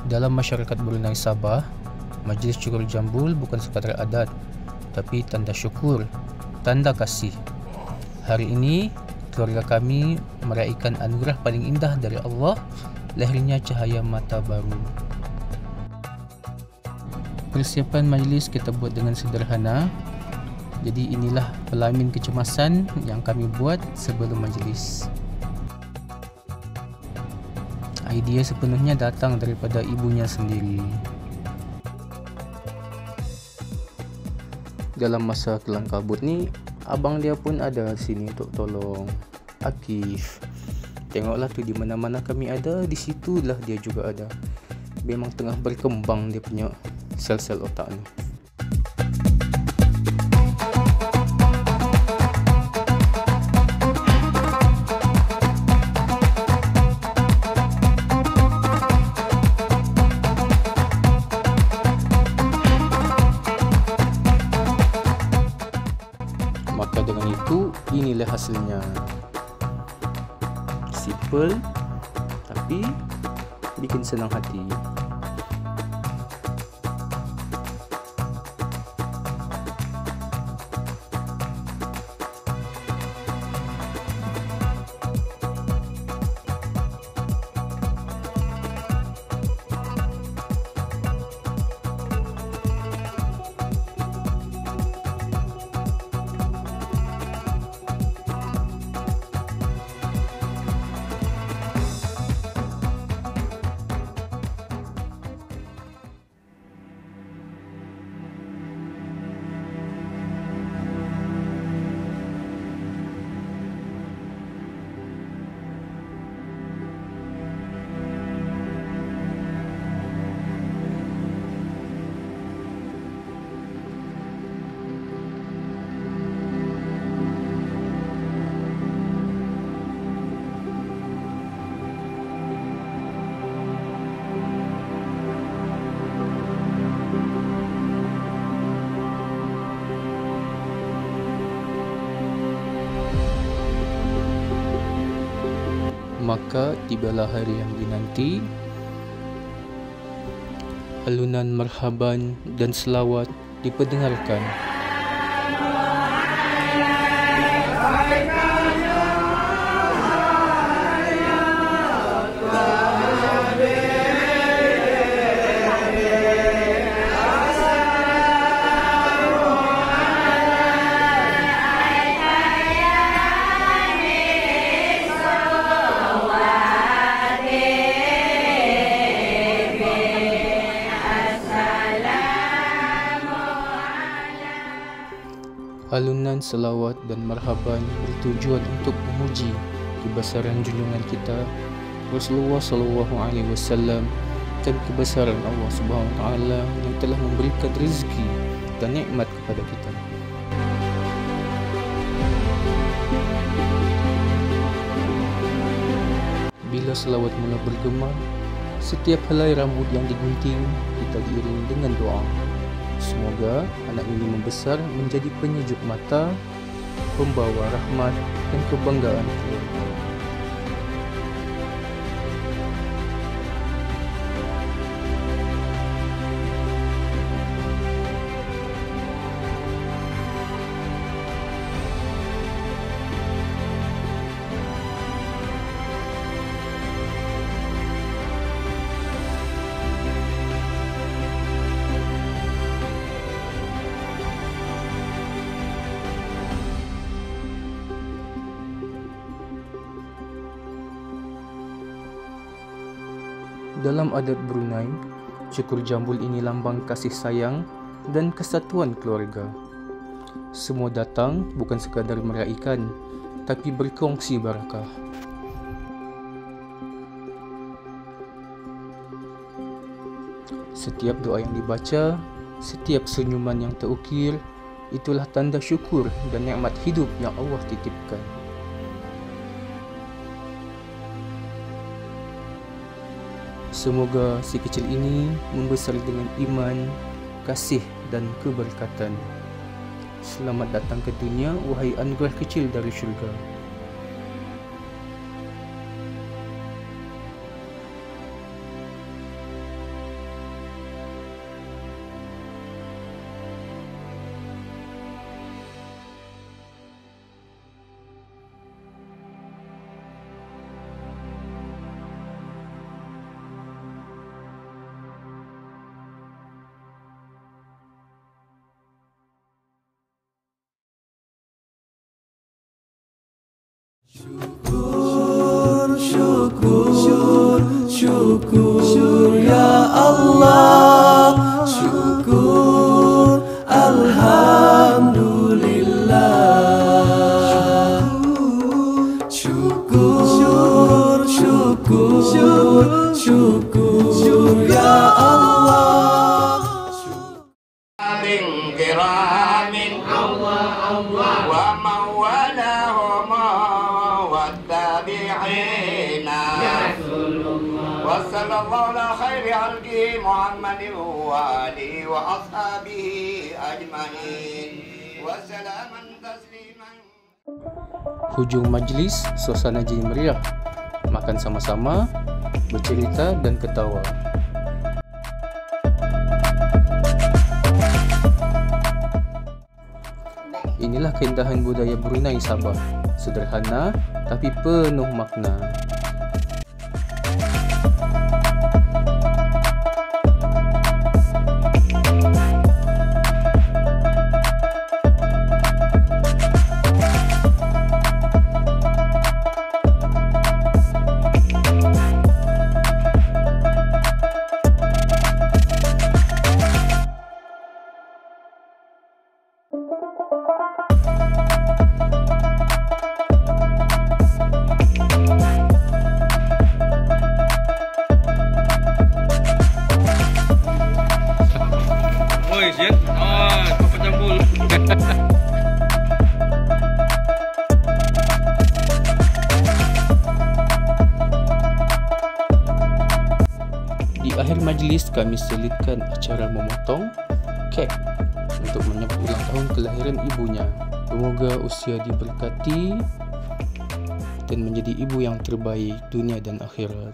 Dalam masyarakat Brunei Sabah, Majlis Cukur Jambul bukan sekadar adat, tapi tanda syukur, tanda kasih. Hari ini, keluarga kami meraihkan anugerah paling indah dari Allah, lahirnya cahaya mata baru. Persiapan majlis kita buat dengan sederhana. Jadi inilah pelamin kecemasan yang kami buat sebelum majlis. Idea sepenuhnya datang daripada ibunya sendiri. Dalam masa kelam kabut ni, abang dia pun ada sini untuk tolong. Akif. Tengoklah tu, di mana-mana kami ada, di situlah dia juga ada. Memang tengah berkembang dia punya sel-sel otak ni. Maka dengan itu, inilah hasilnya. Simple tapi bikin senang hati. Maka tibalah hari yang dinanti. Alunan marhaban dan selawat diperdengarkan. Alunan selawat dan marhaban bertujuan untuk memuji kebesaran junjungan kita Rasulullah SAW dan kebesaran Allah Subhanahu Wa Taala yang telah memberikan rezeki dan nikmat kepada kita. Bila selawat mula bergema, setiap helai rambut yang digunting kita diiringi dengan doa. Semoga anak ini membesar menjadi penyejuk mata, pembawa rahmat dan kebanggaan keluarga. Dalam adat Brunei, cukur jambul ini lambang kasih sayang dan kesatuan keluarga. Semua datang bukan sekadar meraihkan, tapi berkongsi barakah. Setiap doa yang dibaca, setiap senyuman yang terukir, itulah tanda syukur dan nikmat hidup yang Allah titipkan. Semoga si kecil ini membesar dengan iman, kasih dan keberkatan. Selamat datang ke dunia, wahai anugerah kecil dari syurga. Syukur ya Allah, syukur alhamdulillah. Syukur ya Allah. Min kiramin wa mawalahum wa tabi'ina wa sallallahu ala khairi halki Muhammadin wa alihi wa ashabihi ajma'in wa salaman tasliman. Hujung majlis, suasana jadi meriah. Makan sama-sama, bercerita dan ketawa. Inilah keindahan budaya Brunei Sabah. Sederhana tapi penuh makna. Di akhir majlis kami selitkan acara memotong kek untuk menyambut ulang tahun kelahiran ibunya. Semoga usia diberkati dan menjadi ibu yang terbaik dunia dan akhirat.